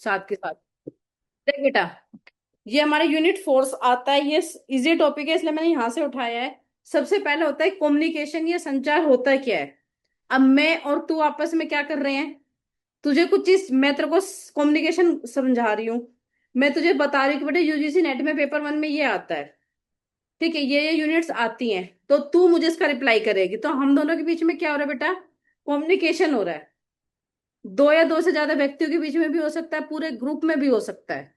साथ के साथ। देख बेटा, ये हमारा यूनिट फोर्स आता है, ये इजी टॉपिक है इसलिए मैंने यहां से उठाया है। सबसे पहले होता है कम्युनिकेशन, ये संचार होता क्या है। अब मैं और तू आपस में क्या कर रहे हैं, तुझे कुछ चीज मैं तेरे को कम्युनिकेशन समझा रही हूँ। मैं तुझे बता रही हूँ कि बेटा यूजीसी नेट में पेपर वन में ये आता है। ठीक है, ये यूनिट्स आती हैं, तो तू मुझे इसका रिप्लाई करेगी, तो हम दोनों के बीच में क्या हो रहा है बेटा, कम्युनिकेशन हो रहा है। दो या दो से ज्यादा व्यक्तियों के बीच में भी हो सकता है, पूरे ग्रुप में भी हो सकता है।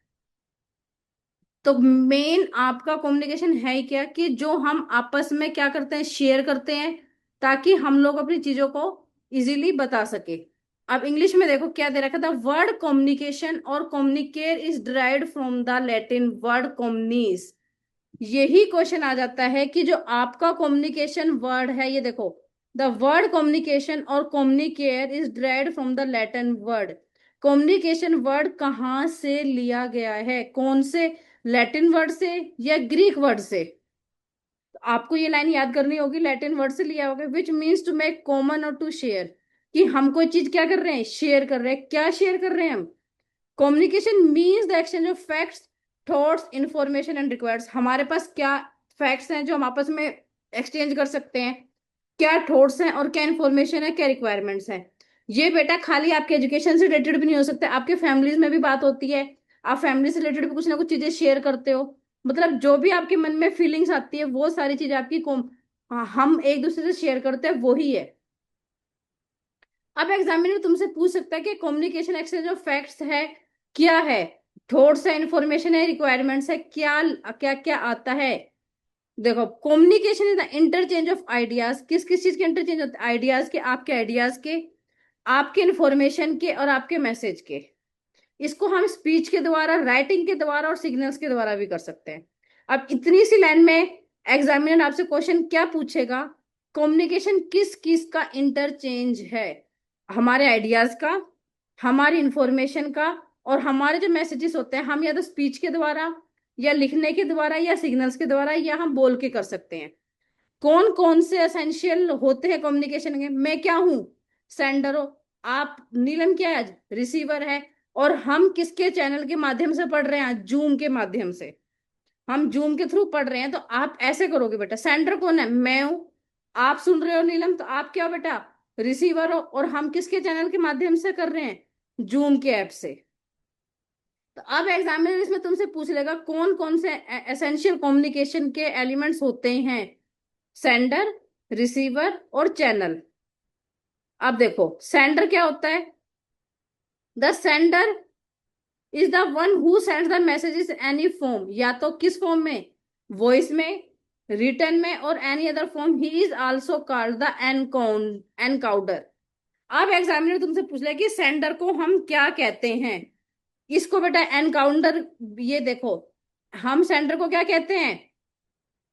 तो मेन आपका कम्युनिकेशन है ही क्या, कि जो हम आपस में क्या करते हैं, शेयर करते हैं, ताकि हम लोग अपनी चीजों को इजीली बता सके। अब इंग्लिश में देखो क्या दे रखा था, वर्ड कम्युनिकेशन और communicate is derived from the Latin word communis. यही क्वेश्चन आ जाता है कि जो आपका कम्युनिकेशन वर्ड है, ये देखो, द वर्ड कम्युनिकेशन और communicate is derived from the Latin word. Communication word कहाँ से लिया गया है, कौन से, लैटिन वर्ड से या ग्रीक वर्ड से। तो आपको ये लाइन याद करनी होगी, लैटिन वर्ड से लिया होगा, which means to make common और टू शेयर। कि हम कोई चीज क्या कर रहे हैं, शेयर कर रहे हैं। क्या शेयर कर रहे हैं हम, communication means the exchange of facts, thoughts, information and requirements. हमारे पास क्या फैक्ट्स हैं जो हम आपस में एक्सचेंज कर सकते हैं, क्या थॉट्स हैं और क्या इंफॉर्मेशन है, क्या रिक्वायरमेंट्स हैं। ये बेटा खाली आपके एजुकेशन से रिलेटेड भी नहीं हो सकता, आपके फैमिलीज में भी बात होती है। आप फैमिली से रिलेटेड भी कुछ ना कुछ चीजें शेयर करते हो। मतलब जो भी आपके मन में फीलिंग्स आती है, वो सारी चीज आपकी हाँ, हम एक दूसरे से शेयर करते हैं, वो ही है। अब एग्जामिनर तुमसे पूछ सकता है कि कम्युनिकेशन एक्सचेंज ऑफ फैक्ट्स है, क्या है, थॉट्स है, इंफॉर्मेशन है, रिक्वायरमेंट्स है, क्या क्या क्या आता है। देखो, communication is the interchange of ideas. किस किस चीज के इंटरचेंज होता है, आइडियाज के, आपके आइडियाज के, आपके इंफॉर्मेशन के और आपके मैसेज के। इसको हम स्पीच के द्वारा, राइटिंग के द्वारा और सिग्नल्स के द्वारा भी कर सकते हैं। अब इतनी सी लाइन में एग्जामिनर आपसे क्वेश्चन क्या पूछेगा, कम्युनिकेशन किस किस का इंटरचेंज है, हमारे आइडियाज का, हमारी इंफॉर्मेशन का, और हमारे जो मैसेजेस होते हैं, हम या तो स्पीच के द्वारा या लिखने के द्वारा या सिग्नल्स के द्वारा या हम बोल के कर सकते हैं। कौन कौन से एसेंशियल होते हैं कम्युनिकेशन के, मैं क्या हूं, सेंडर हो, आप नीलम क्या है, रिसीवर है। और हम किसके चैनल के माध्यम से पढ़ रहे हैं, जूम के माध्यम से, हम जूम के थ्रू पढ़ रहे हैं। तो आप ऐसे करोगे बेटा, सेंडर कौन है, मैं हूं, आप सुन रहे हो नीलम, तो आप क्या हो बेटा, रिसीवर हो, और हम किसके चैनल के माध्यम से कर रहे हैं, जूम के ऐप से। तो अब एग्जामिनर इसमें तुमसे पूछ लेगा कौन कौन से एसेंशियल कम्युनिकेशन के एलिमेंट्स होते हैं, सेंडर, रिसीवर और चैनल। अब देखो, सेंडर क्या होता है, the sender is the one who sends the messages any form, या तो किस फॉर्म में, वॉइस में, रिटर्न में और any other form. He is also called the encounter. अब एग्जामिनर तुमसे पूछ ले कि सेंडर को हम क्या कहते हैं, इसको बेटा एनकाउंटर, ये देखो, हम सेंडर को क्या कहते हैं,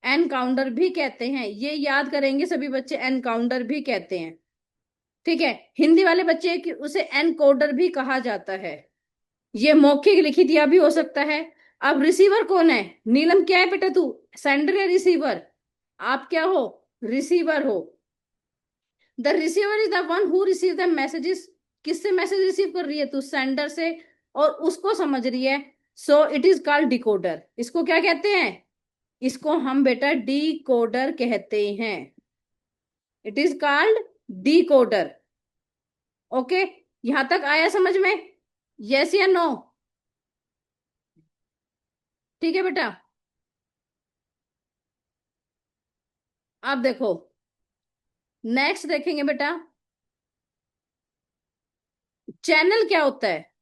एनकाउंटर भी कहते हैं। ये याद करेंगे सभी बच्चे, एनकाउंटर भी कहते हैं। ठीक है, हिंदी वाले बच्चे कि उसे एनकोडर भी कहा जाता है। ये मौखिक लिखित या भी हो सकता है। अब रिसीवर कौन है, नीलम क्या है बेटा तू, सेंडर या रिसीवर, आप क्या हो, रिसीवर हो। The receiver is the one who receive the messages. किससे मैसेज रिसीव कर रही है तू, सेंडर से, और उसको समझ रही है। So it is called decoder. इसको क्या कहते हैं, इसको हम बेटा डिकोडर कहते हैं। It is called decoder. Okay, यहां तक आया समझ में, यस या नो। ठीक है बेटा। अब देखो, नेक्स्ट देखेंगे बेटा, चैनल क्या होता है,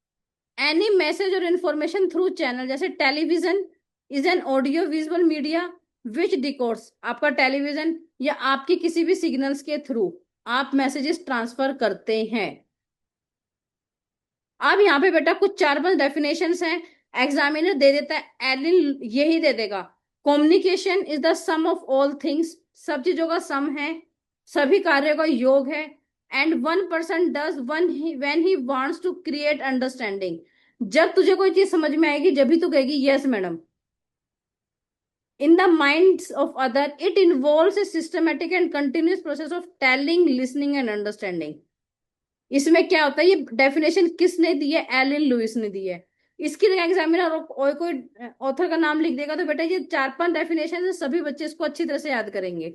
एनी मैसेज और इंफॉर्मेशन थ्रू चैनल। जैसे television is an audio visual media which डिकोड्स, आपका टेलीविजन या आपकी किसी भी सिग्नल्स के थ्रू आप मैसेजेस ट्रांसफर करते हैं। अब यहाँ पे बेटा कुछ चार पांच डेफिनेशंस हैं, एग्जामिनर दे देता है, एलिन यही दे देगा, communication is the sum of all things, सब चीजों का सम है, सभी कार्यों का योग है। And one person does one when he wants to create understanding. जब तुझे कोई चीज समझ में आएगी जब भी तू कहेगी yes madam. In the minds of other it involves a systematic and continuous process of telling, listening and understanding. इसमें क्या होता है, ये डेफिनेशन किसने दी है, एलन लुइस ने दी है। इसकी जगह एग्जामिनर और कोई ऑथर का नाम लिख देगा तो बेटा ये 4-5 डेफिनेशन है, सभी बच्चे इसको अच्छी तरह से याद करेंगे।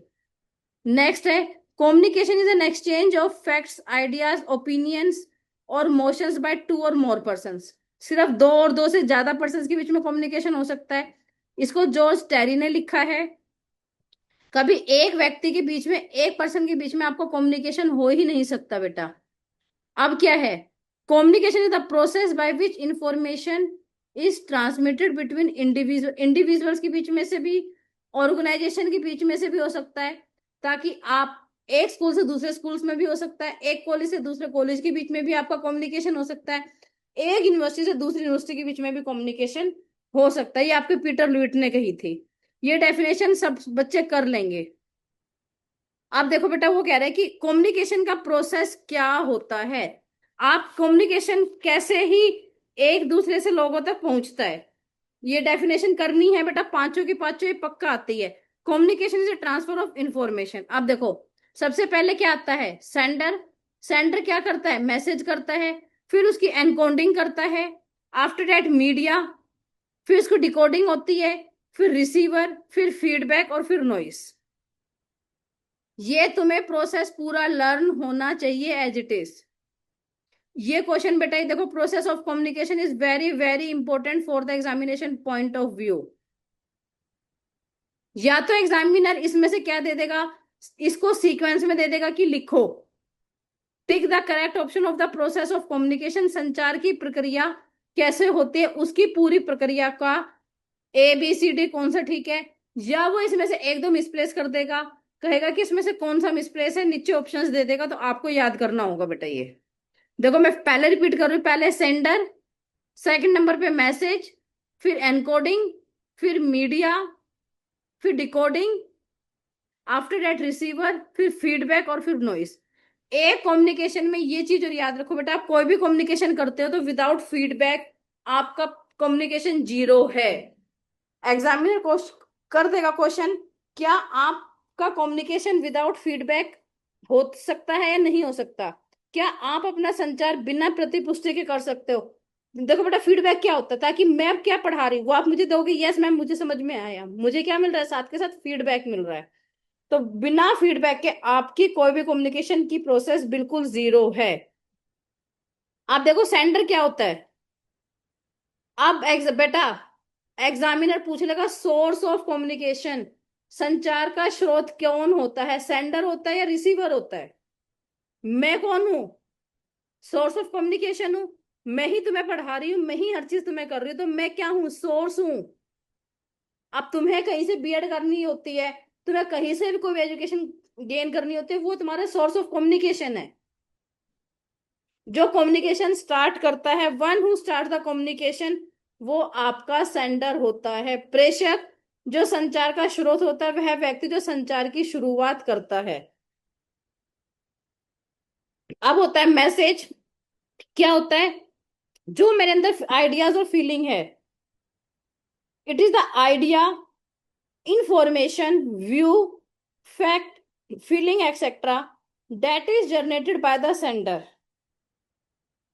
नेक्स्ट है, communication is an exchange of facts, ideas, opinions और मोशंस बाय टू और मोर पर्सन्स। सिर्फ दो और दो से ज्यादा पर्सन्स के बीच में कम्युनिकेशन हो सकता है। इसको जॉर्ज टेरी ने लिखा है। कभी एक व्यक्ति के बीच में, एक पर्सन के बीच में आपको कम्युनिकेशन हो ही नहीं सकता बेटा। अब क्या है, communication is the process by which information is transmitted between individuals के बीच में से भी, ऑर्गेनाइजेशन के बीच में से भी हो सकता है, ताकि आप एक स्कूल से दूसरे स्कूल्स में भी हो सकता है, एक कॉलेज से दूसरे कॉलेज के बीच में भी आपका कम्युनिकेशन हो सकता है, एक यूनिवर्सिटी से दूसरी यूनिवर्सिटी के बीच में भी कम्युनिकेशन हो सकता है। ये आपके पीटर लुइट ने कही थी। ये डेफिनेशन सब बच्चे कर लेंगे। अब देखो बेटा, वो कह रहे हैं कि कम्युनिकेशन का प्रोसेस क्या होता है। आप कम्युनिकेशन कैसे ही एक दूसरे से लोगों तक पहुंचता है, ये डेफिनेशन करनी है बेटा, पांचों की पांचों ये पक्का आती है। Communication is a transfer of information. अब देखो, सबसे पहले क्या आता है, सेंडर। सेंडर क्या करता है, मैसेज करता है, फिर उसकी एनकोडिंग करता है, आफ्टर दैट मीडिया, फिर उसको डिकोडिंग होती है, फिर रिसीवर, फिर फीडबैक और फिर नॉइस। ये तुम्हें प्रोसेस पूरा लर्न होना चाहिए एज इट इज। ये क्वेश्चन बेटा, ये देखो, process of communication is very very important for the examination point of view. या तो एग्जामिनर इसमें से क्या दे देगा, इसको सीक्वेंस में दे देगा कि लिखो, tick the correct option of the process of communication, संचार की प्रक्रिया कैसे होती है उसकी पूरी प्रक्रिया का ABCD कौन सा ठीक है। या वो इसमें से एक दो मिसप्लेस कर देगा, कहेगा कि इसमें से कौन सा मिसप्लेस है, नीचे ऑप्शंस दे देगा, तो आपको याद करना होगा बेटा। ये देखो, मैं पहले रिपीट कर रही हूँ, पहले सेंडर, सेकंड नंबर पे मैसेज, फिर एनकोडिंग, फिर मीडिया, फिर डिकोडिंग, आफ्टर दैट रिसीवर, फिर फीडबैक और फिर नॉइस। एक कम्युनिकेशन में ये चीज और याद रखो बेटा, आप कोई भी कम्युनिकेशन करते हो तो विदाउट फीडबैक आपका कम्युनिकेशन जीरो है। एग्जामिनर कर देगा क्वेश्चन, क्या आपका कम्युनिकेशन विदाउट फीडबैक हो सकता है या नहीं हो सकता, क्या आप अपना संचार बिना प्रतिपुष्टि के कर सकते हो। देखो बेटा, फीडबैक क्या होता है, ताकि मैं अब क्या पढ़ा रही हूँ वो आप मुझे दोगे, यस मैम मुझे समझ में आया, मुझे क्या मिल रहा है, साथ के साथ फीडबैक मिल रहा है। तो बिना फीडबैक के आपकी कोई भी कम्युनिकेशन की प्रोसेस बिल्कुल जीरो है। आप देखो, सेंडर क्या होता है। अब बेटा, एग्जामिनर पूछ लेगा सोर्स ऑफ कम्युनिकेशन, संचार का स्रोत कौन होता है, सेंडर होता है या रिसीवर होता है। मैं कौन हूं, सोर्स ऑफ कम्युनिकेशन हूं। मैं ही तुम्हें पढ़ा रही हूँ, मैं ही हर चीज तुम्हें कर रही हूँ, तो मैं क्या हूँ, सोर्स हूँ। अब तुम्हें कहीं से B.Ed करनी होती है, तुम्हें कहीं से भी कोई एजुकेशन गेन करनी होती है, वो तुम्हारा सोर्स ऑफ कम्युनिकेशन है। जो कम्युनिकेशन स्टार्ट करता है, one who start the communication, वो आपका सेंडर होता है। प्रेषक, जो संचार का स्रोत होता है, वह व्यक्ति जो संचार की शुरुआत करता है। अब होता है मैसेज। क्या होता है, जो मेरे अंदर आइडियाज और फीलिंग है, it is the idea, information, view, fact, feeling etcetera that is generated by the sender.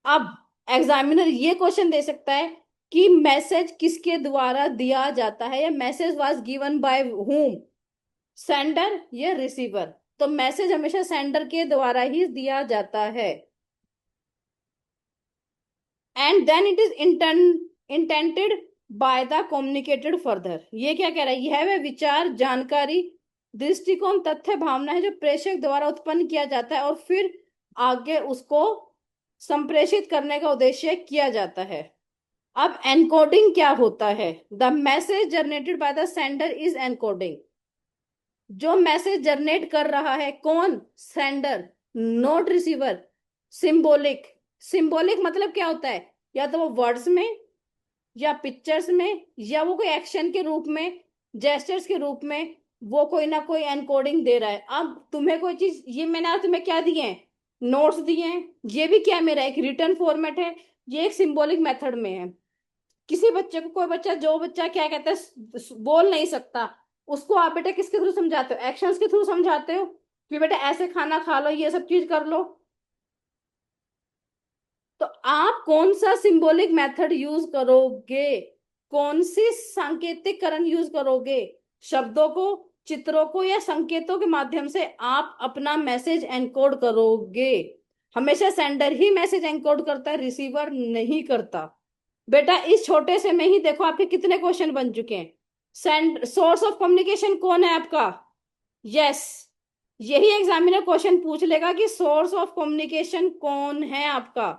अब एग्जामिनर ये क्वेश्चन दे सकता है कि मैसेज किसके द्वारा दिया जाता है, या message was given by whom, sender या रिसीवर। तो मैसेज हमेशा सेंडर के द्वारा ही दिया जाता है। And then it is intended by the communicated further. ये क्या कह रहा है, यह वह विचार, जानकारी, दृष्टिकोण, तथ्य, भावना है जो प्रेषक द्वारा उत्पन्न किया जाता है और फिर आगे उसको संप्रेषित करने का उद्देश्य किया जाता है। अब एनकोडिंग क्या होता है, the message generated by the sender is encoding. जो मैसेज जनरेट कर रहा है कौन, sender, note receiver. Symbolic, symbolic मतलब क्या होता है, या तो वो वर्ड्स में, या पिक्चर्स में, या वो कोई एक्शन के रूप में, जेस्चर्स के रूप में, वो कोई ना कोई एनकोडिंग दे रहा है। अब तुम्हें कोई चीज, ये मैंने आज तुम्हें क्या दिए हैं, नोट्स दिए हैं, ये भी क्या मेरा एक रिटर्न फॉर्मेट है, ये एक सिंबॉलिक मेथड में है। किसी बच्चे को, कोई बच्चा, जो बच्चा क्या कहता है बोल नहीं सकता, उसको आप बेटा किसके थ्रू समझाते हो, एक्शंस के थ्रू समझाते हो कि बेटा ऐसे खाना खा लो, ये सब चीज कर लो। आप कौन सा सिंबॉलिक मेथड यूज करोगे, कौन सी सांकेतिकरण यूज करोगे, शब्दों को, चित्रों को, या संकेतों के माध्यम से आप अपना मैसेज एनकोड करोगे। हमेशा सेंडर ही मैसेज एनकोड करता है, रिसीवर नहीं करता। बेटा इस छोटे से में ही देखो आपके कितने क्वेश्चन बन चुके हैं। सेंड सोर्स ऑफ कम्युनिकेशन कौन है आपका? यस, यही एग्जामिनर क्वेश्चन पूछ लेगा कि सोर्स ऑफ कम्युनिकेशन कौन है आपका।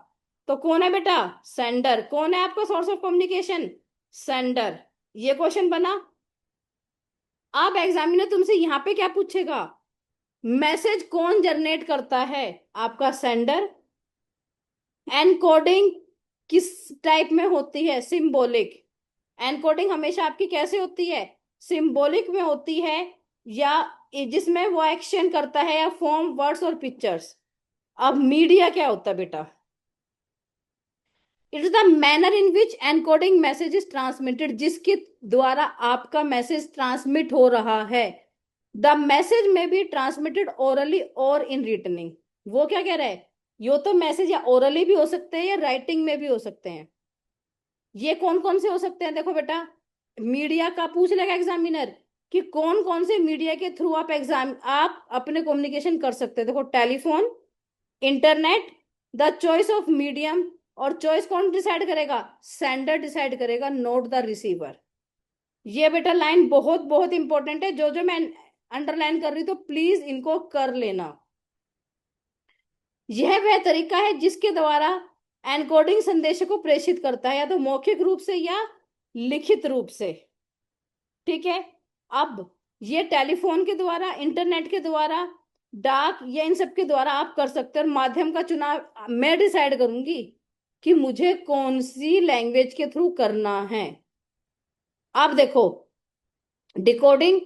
तो कौन है बेटा? सेंडर। कौन है आपका सोर्स ऑफ कम्युनिकेशन? सेंडर। ये क्वेश्चन बना। अब एग्जामिनर तुमसे यहां पे क्या पूछेगा? मैसेज कौन जनरेट करता है? आपका सेंडर। एनकोडिंग किस टाइप में होती है? सिंबॉलिक। एनकोडिंग हमेशा आपकी कैसे होती है? सिंबॉलिक में होती है, या जिसमें वो एक्शन करता है, या फॉर्म, वर्ड्स और पिक्चर्स। अब मीडिया क्या होता है बेटा? It is the manner in which encoding message is transmitted, जिसके द्वारा आपका मैसेज ट्रांसमिट हो रहा है। द मैसेज में बी ट्रांसमिटेड ओरली और इन रिटनिंग। वो क्या कह रहा है? यो तो मैसेज या ओरली भी हो सकते हैं या राइटिंग में भी हो सकते हैं। ये कौन कौन से हो सकते हैं? देखो बेटा, मीडिया का पूछ लेगा एग्जामिनर कि कौन कौन से मीडिया के थ्रू आप अपने कम्युनिकेशन कर सकते हैं। देखो, telephone, internet, the choice of medium. और चॉइस कौन डिसाइड करेगा? सेंडर डिसाइड करेगा, नोट द रिसीवर। ये बेटा लाइन बहुत बहुत इंपॉर्टेंट है, जो जो मैं अंडरलाइन कर रही तो प्लीज इनको कर लेना। यह वह तरीका है जिसके द्वारा एनकोडिंग संदेश को प्रेषित करता है, या तो मौखिक रूप से या लिखित रूप से। ठीक है। अब ये टेलीफोन के द्वारा, इंटरनेट के द्वारा, डाक, या इन सब के द्वारा आप कर सकते हैं। और माध्यम का चुनाव मैं डिसाइड करूंगी कि मुझे कौन सी लैंग्वेज के थ्रू करना है। अब देखो, decoding,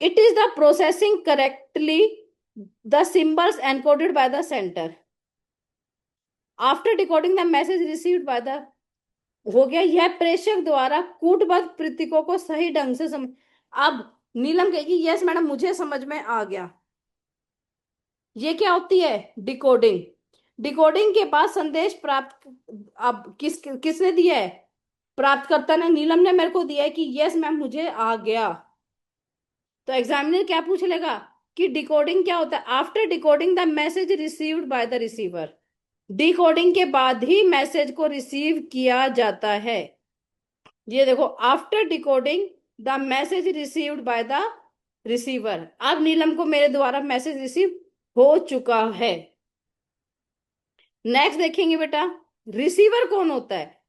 it is the processing correctly the symbols encoded by the centre after decoding the message received by the. हो गया, यह प्रेषक द्वारा कूटबद्ध प्रतीकों को सही ढंग से समझ। अब नीलम कहेगी यस मैडम मुझे समझ में आ गया। ये क्या होती है? डिकोडिंग। डिकोडिंग के बाद संदेश प्राप्त, अब किसने दिया है? प्राप्तकर्ता ने, नीलम ने मेरे को दिया है कि यस मैम मुझे आ गया। तो एग्जामिनर क्या पूछ लेगा कि डिकोडिंग क्या होता है? After decoding the message received by the receiver. Decoding के बाद ही मैसेज को रिसीव किया जाता है। ये देखो, after decoding the message received by the receiver. अब नीलम को मेरे द्वारा मैसेज रिसीव हो चुका है। नेक्स्ट देखेंगे बेटा, रिसीवर कौन होता है?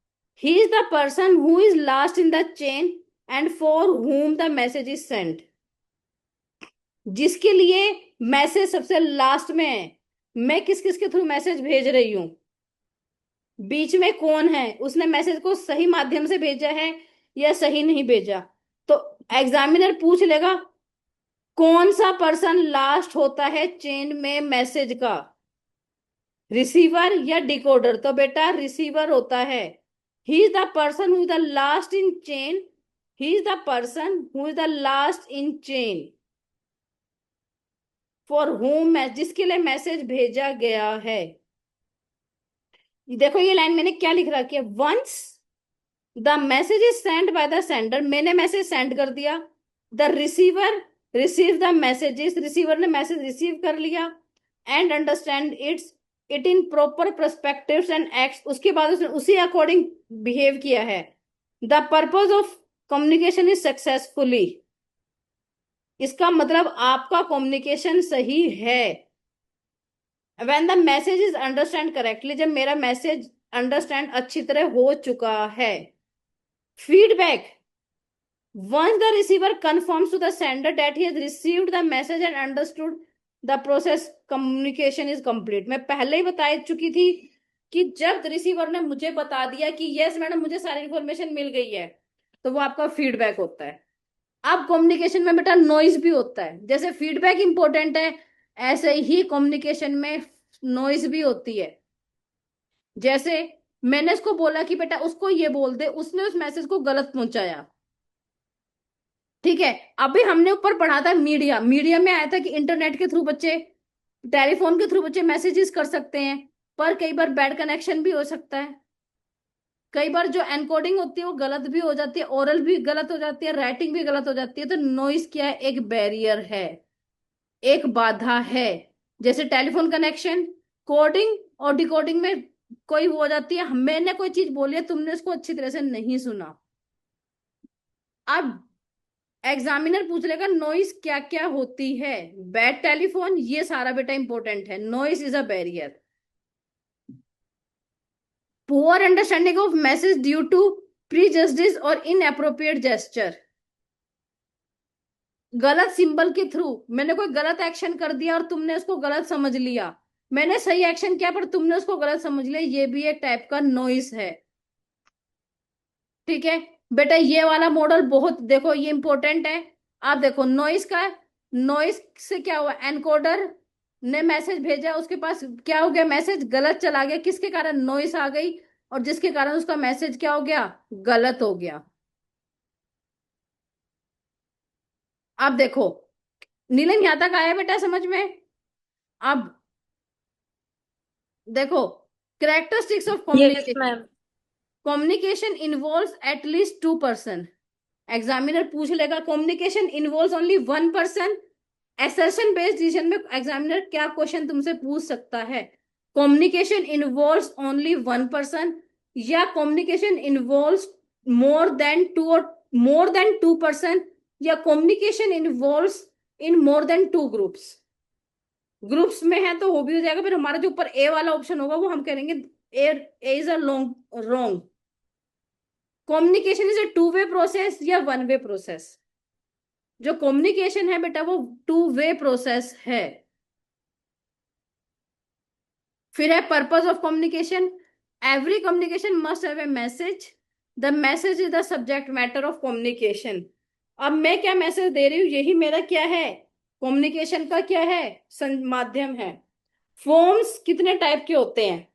He is the person who is last in the chain and for whom the message is sent. जिसके लिए मैसेज सबसे लास्ट में है। मैं किस किस के थ्रू मैसेज भेज रही हूं, बीच में कौन है, उसने मैसेज को सही माध्यम से भेजा है या सही नहीं भेजा। तो एग्जामिनर पूछ लेगा कौन सा पर्सन लास्ट होता है चेन में मैसेज का, रिसीवर या डिकोडर? तो बेटा रिसीवर होता है। He is the person who is the last in chain. He is the person who is the last in chain for home, जिसके लिए मैसेज भेजा गया है। देखो ये लाइन मैंने क्या लिख रखी है, once the message is send by the sender, मैंने मैसेज सेंड कर दिया। The receiver receive the messages, receiver ने मैसेज रिसीव कर लिया। And understand it in proper perspectives and acts, उसके बाद उसने उसी अकॉर्डिंग बिहेव किया है। The purpose of communication is successfully, इसका मतलब आपका कम्युनिकेशन सही है। When the message is understand correctly, जब मेरा मैसेज अंडरस्टैंड अच्छी तरह हो चुका है। Feedback, once the receiver confirms to the sender that he has received the message and understood the process, communication is complete। मैं पहले ही बता चुकी थी कि जब रिसीवर ने मुझे बता दिया कि यस मैडम मुझे सारी इंफॉर्मेशन मिल गई है, तो वो आपका फीडबैक होता है। अब कम्युनिकेशन में बेटा नॉइज भी होता है, जैसे फीडबैक इंपॉर्टेंट है ऐसे ही कम्युनिकेशन में नॉइज भी होती है। जैसे मैंने उसको बोला कि बेटा उसको ये बोल दे, उसने उस मैसेज को गलत पहुंचाया। ठीक है। अभी हमने ऊपर पढ़ा था मीडिया में आया था कि इंटरनेट के थ्रू बच्चे, टेलीफोन के थ्रू बच्चे मैसेजेस कर सकते हैं। पर कई बार बैड कनेक्शन भी हो सकता है। कई बार जो एनकोडिंग होती है वो गलत भी हो जाती है, ओरल भी गलत हो जाती है, राइटिंग भी गलत हो जाती है। तो नॉइस क्या है? एक बैरियर है, एक बाधा है। जैसे टेलीफोन कनेक्शन, कोडिंग और डिकोडिंग में कोई हो जाती है, मैंने कोई चीज बोली है, तुमने उसको अच्छी तरह से नहीं सुना। अब एग्जामिनर पूछ लेगा नॉइस क्या क्या होती है। बैड टेलीफोन, ये सारा बेटा इंपॉर्टेंट है। Noise is a barrier. Poor understanding of message due to prejudice और इनअप्रोप्रिएट जेस्चर। गलत सिंबल के थ्रू मैंने कोई गलत एक्शन कर दिया और तुमने उसको गलत समझ लिया। मैंने सही एक्शन किया पर तुमने उसको गलत समझ लिया, ये भी एक टाइप का नॉइस है। ठीक है बेटा, ये वाला मॉडल बहुत देखो, ये इंपॉर्टेंट है। आप देखो नॉइस का, नॉइस से क्या हुआ? एनकोडर ने मैसेज भेजा, उसके पास क्या हो गया? मैसेज गलत चला गया, किसके कारण? नॉइस आ गई, और जिसके कारण उसका मैसेज क्या हो गया? गलत हो गया। आप देखो, नीलम यहां तक आया बेटा समझ में? अब देखो, characteristics of yes communication. Ma'am. Communication involves at least 2%। Examiner पूछ लेगा communication involves only 1%। Assertion based decision में एग्जामिनर क्या क्वेश्चन तुमसे पूछ सकता है? कम्युनिकेशन इन्वॉल्व्स ओनली 1%, या कम्युनिकेशन इन्वॉल्व्स मोर देन 2 और मोर देन 2%, या कम्युनिकेशन इन्वॉल्व्स इन मोर देन 2 ग्रुप्स। ग्रुप्स में है तो वो भी हो जाएगा, फिर हमारा जो ऊपर ए वाला ऑप्शन होगा वो हम करेंगे A. A is a long wrong. Communication is a two way process या वन वे प्रोसेस? जो कम्युनिकेशन है बेटा वो टू वे प्रोसेस है। फिर है purpose of communication. Every communication must have a message. The message is the subject matter of communication. अब मैं क्या मैसेज दे रही हूँ, यही मेरा क्या है? कम्युनिकेशन का क्या है? माध्यम है। फॉर्म्स कितने टाइप के होते हैं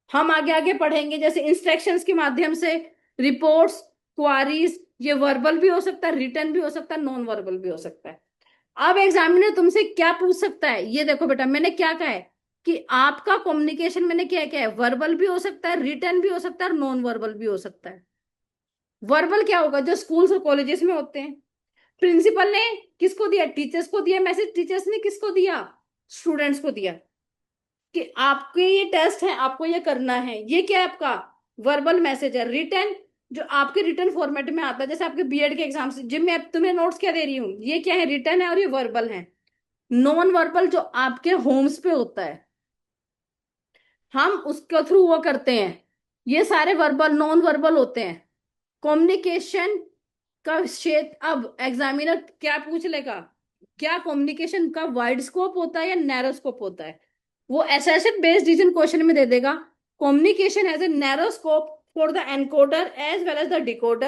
हम आगे आगे पढ़ेंगे, जैसे इंस्ट्रक्शंस के माध्यम से, रिपोर्ट्स, क्वारीज। ये वर्बल भी हो सकता है, रिटर्न भी हो सकता है, नॉन वर्बल भी हो सकता है। अब एग्जामिनर तुमसे क्या पूछ सकता है? ये देखो बेटा, मैंने क्या कहा है कि आपका कम्युनिकेशन मैंने क्या क्या है? वर्बल भी हो सकता है, रिटर्न भी हो सकता है, और नॉन वर्बल भी हो सकता है। वर्बल क्या होगा? जो स्कूल्स और कॉलेजेस में होते हैं। प्रिंसिपल ने किसको दिया? टीचर्स को दिया मैसेज। टीचर्स ने किसको दिया? स्टूडेंट्स को दिया कि आपके ये टेस्ट है, आपको ये करना है। ये क्या है आपका? वर्बल मैसेज है। रिटर्न, जो आपके रिटर्न फॉर्मेट में आता है, जैसे आपके बीएड के एग्जाम से, जिनमें मैं तुम्हें नोट्स क्या दे रही हूँ, ये क्या है? रिटर्न है, और ये वर्बल है। नॉन वर्बल जो आपके होम्स पे होता है, हम उसके थ्रू वो करते हैं। ये सारे वर्बल नॉन वर्बल होते हैं। कम्युनिकेशन का क्षेत्र, अब एग्जामिनर क्या पूछ लेगा? क्या कम्युनिकेशन का वाइड स्कोप होता है या नैरो स्कोप होता है? वो एसेशन बेस्ड डिसीजन क्वेश्चन में दे देगा communication as a narrow scope for the encoder as well as the decoder.